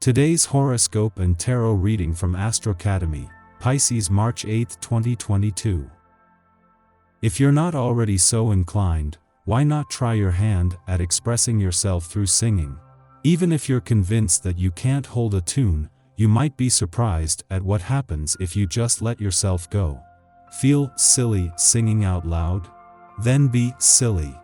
Today's horoscope and tarot reading from Astrocademy, Pisces March 8, 2022. If you're not already so inclined, why not try your hand at expressing yourself through singing? Even if you're convinced that you can't hold a tune, you might be surprised at what happens if you just let yourself go. Feel silly singing out loud? Then be silly.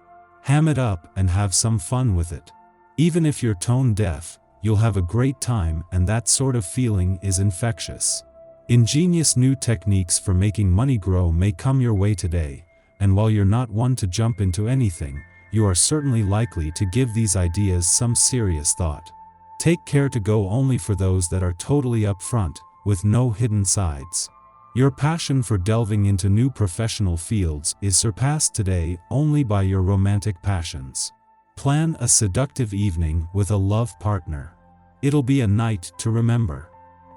Ham it up and have some fun with it. Even if you're tone deaf, you'll have a great time, and that sort of feeling is infectious. Ingenious new techniques for making money grow may come your way today, and while you're not one to jump into anything, you are certainly likely to give these ideas some serious thought. Take care to go only for those that are totally upfront, with no hidden sides. Your passion for delving into new professional fields is surpassed today only by your romantic passions. Plan a seductive evening with a love partner. It'll be a night to remember.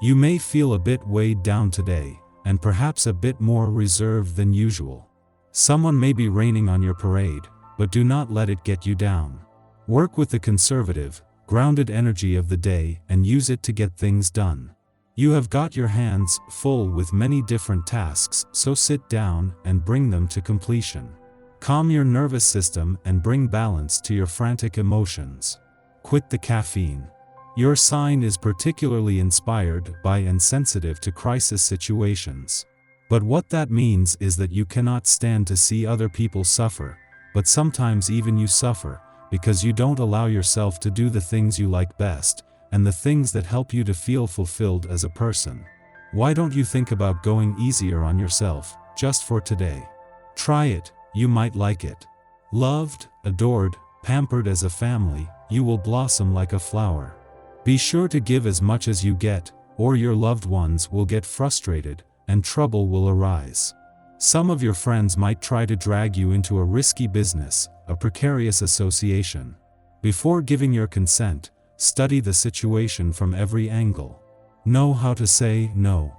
You may feel a bit weighed down today, and perhaps a bit more reserved than usual. Someone may be raining on your parade, but do not let it get you down. Work with the conservative, grounded energy of the day and use it to get things done. You have got your hands full with many different tasks, so sit down and bring them to completion. Calm your nervous system and bring balance to your frantic emotions. Quit the caffeine. Your sign is particularly inspired by and sensitive to crisis situations. But what that means is that you cannot stand to see other people suffer, but sometimes even you suffer, because you don't allow yourself to do the things you like best, and the things that help you to feel fulfilled as a person. Why don't you think about going easier on yourself, just for today? Try it. You might like it. Loved, adored, pampered as a family, you will blossom like a flower. Be sure to give as much as you get, or your loved ones will get frustrated, and trouble will arise. Some of your friends might try to drag you into a risky business, a precarious association. Before giving your consent, study the situation from every angle. Know how to say no.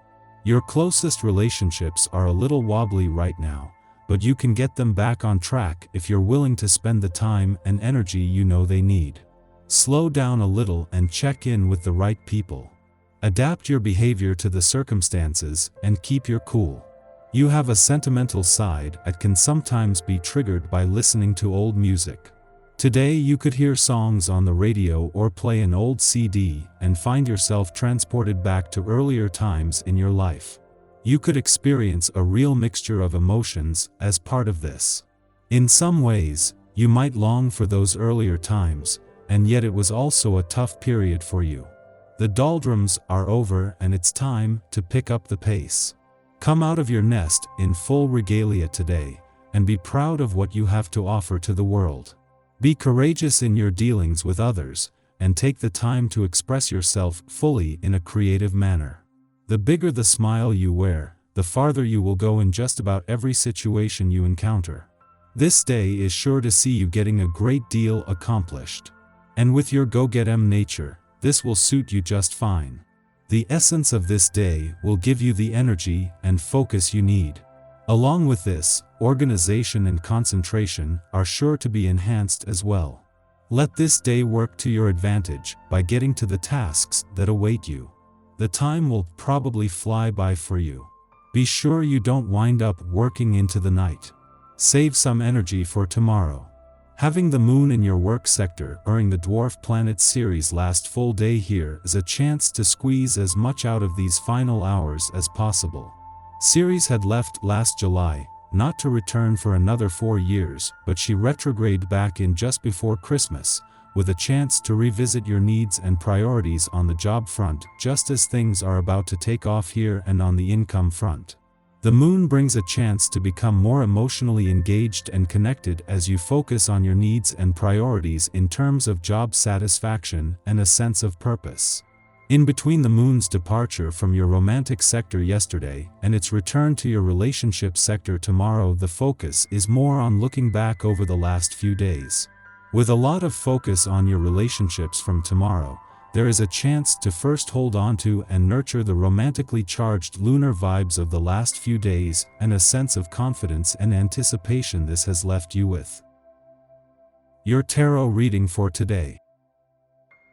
Your closest relationships are a little wobbly right now, but you can get them back on track if you're willing to spend the time and energy you know they need. Slow down a little and check in with the right people. Adapt your behavior to the circumstances and keep your cool. You have a sentimental side that can sometimes be triggered by listening to old music. Today you could hear songs on the radio or play an old CD and find yourself transported back to earlier times in your life. You could experience a real mixture of emotions as part of this. In some ways, you might long for those earlier times, and yet it was also a tough period for you. The doldrums are over and it's time to pick up the pace. Come out of your nest in full regalia today, and be proud of what you have to offer to the world. Be courageous in your dealings with others, and take the time to express yourself fully in a creative manner. The bigger the smile you wear, the farther you will go in just about every situation you encounter. This day is sure to see you getting a great deal accomplished. And with your go-get-em nature, this will suit you just fine. The essence of this day will give you the energy and focus you need. Along with this, organization and concentration are sure to be enhanced as well. Let this day work to your advantage by getting to the tasks that await you. The time will probably fly by for you. Be sure you don't wind up working into the night. Save some energy for tomorrow. Having the moon in your work sector during the dwarf planet series last full day here is a chance to squeeze as much out of these final hours as possible. Ceres had left last July, not to return for another 4 years, but she retrograded back in just before Christmas, with a chance to revisit your needs and priorities on the job front just as things are about to take off here and on the income front. The moon brings a chance to become more emotionally engaged and connected as you focus on your needs and priorities in terms of job satisfaction and a sense of purpose. In between the moon's departure from your romantic sector yesterday and its return to your relationship sector tomorrow, the focus is more on looking back over the last few days. With a lot of focus on your relationships from tomorrow, there is a chance to first hold on to and nurture the romantically charged lunar vibes of the last few days and a sense of confidence and anticipation this has left you with. Your tarot reading for today.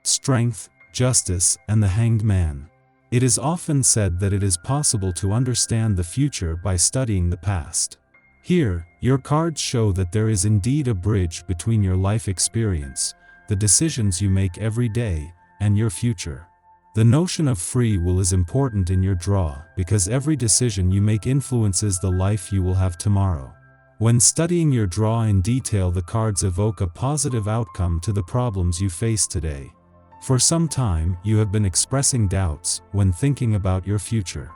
Strength, justice, and the Hanged Man. It is often said that it is possible to understand the future by studying the past. Here, your cards show that there is indeed a bridge between your life experience, the decisions you make every day, and your future. The notion of free will is important in your draw because every decision you make influences the life you will have tomorrow. When studying your draw in detail, the cards evoke a positive outcome to the problems you face today. For some time, you have been expressing doubts when thinking about your future.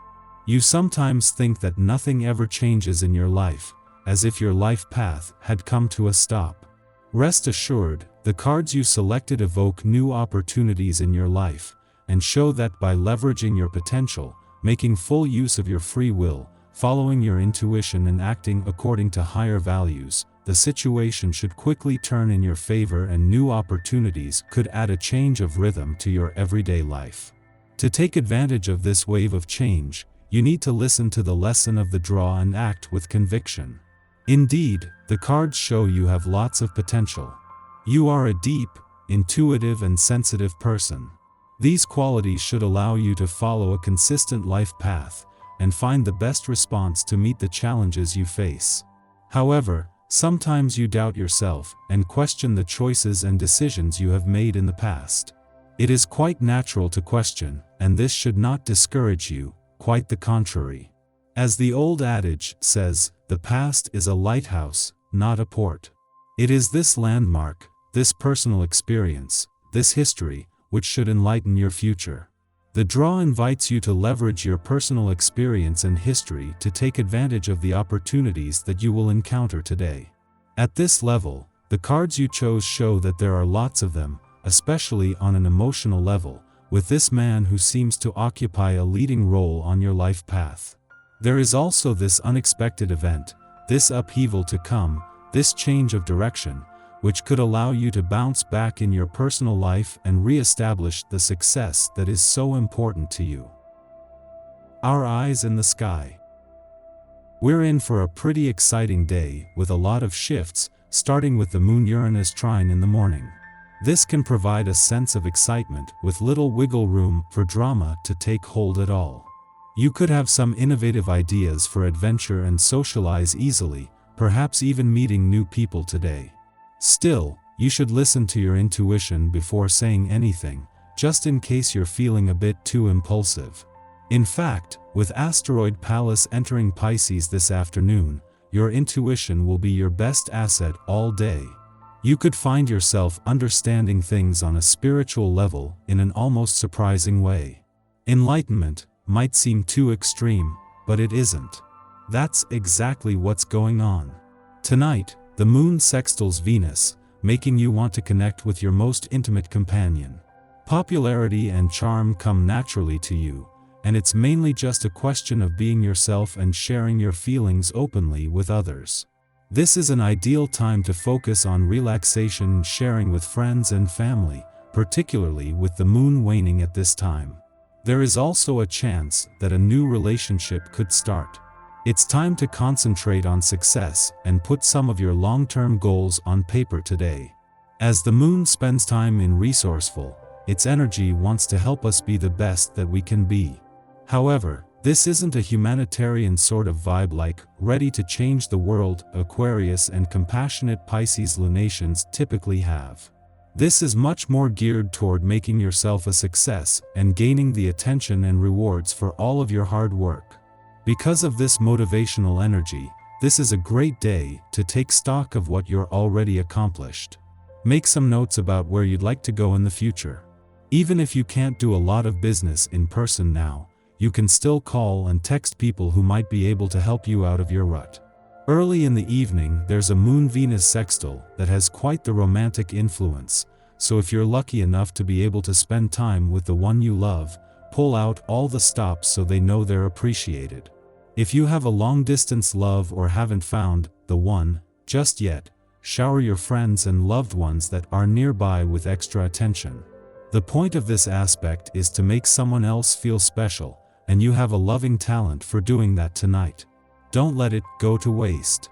You sometimes think that nothing ever changes in your life, as if your life path had come to a stop. Rest assured, the cards you selected evoke new opportunities in your life, and show that by leveraging your potential, making full use of your free will, following your intuition and acting according to higher values, the situation should quickly turn in your favor and new opportunities could add a change of rhythm to your everyday life. To take advantage of this wave of change, you need to listen to the lesson of the draw and act with conviction. Indeed, the cards show you have lots of potential. You are a deep, intuitive, and sensitive person. These qualities should allow you to follow a consistent life path and find the best response to meet the challenges you face. However, sometimes you doubt yourself and question the choices and decisions you have made in the past. It is quite natural to question, and this should not discourage you, quite the contrary. As the old adage says, the past is a lighthouse, not a port. It is this landmark, this personal experience, this history, which should enlighten your future. The draw invites you to leverage your personal experience and history to take advantage of the opportunities that you will encounter today. At this level, the cards you chose show that there are lots of them, especially on an emotional level, with this man who seems to occupy a leading role on your life path. There is also this unexpected event, this upheaval to come, this change of direction, which could allow you to bounce back in your personal life and re-establish the success that is so important to you. Our eyes in the sky. We're in for a pretty exciting day with a lot of shifts, starting with the Moon-Uranus trine in the morning. This can provide a sense of excitement with little wiggle room for drama to take hold at all. You could have some innovative ideas for adventure and socialize easily, perhaps even meeting new people today. Still, you should listen to your intuition before saying anything, just in case you're feeling a bit too impulsive. In fact, with asteroid Pallas entering Pisces this afternoon, your intuition will be your best asset all day. You could find yourself understanding things on a spiritual level in an almost surprising way. Enlightenment might seem too extreme, but it isn't. That's exactly what's going on. Tonight, the moon sextiles Venus, making you want to connect with your most intimate companion. Popularity and charm come naturally to you, and it's mainly just a question of being yourself and sharing your feelings openly with others. This is an ideal time to focus on relaxation and sharing with friends and family, particularly with the moon waning at this time. There is also a chance that a new relationship could start. It's time to concentrate on success and put some of your long-term goals on paper today. As the moon spends time in resourceful, its energy wants to help us be the best that we can be. However, this isn't a humanitarian sort of vibe like ready to change the world Aquarius and compassionate Pisces lunations typically have. This is much more geared toward making yourself a success and gaining the attention and rewards for all of your hard work. Because of this motivational energy, this is a great day to take stock of what you're already accomplished. Make some notes about where you'd like to go in the future. Even if you can't do a lot of business in person now, you can still call and text people who might be able to help you out of your rut. Early in the evening, there's a Moon-Venus sextile that has quite the romantic influence, so if you're lucky enough to be able to spend time with the one you love, pull out all the stops so they know they're appreciated. If you have a long-distance love or haven't found the one just yet, shower your friends and loved ones that are nearby with extra attention. The point of this aspect is to make someone else feel special, and you have a loving talent for doing that tonight. Don't let it go to waste.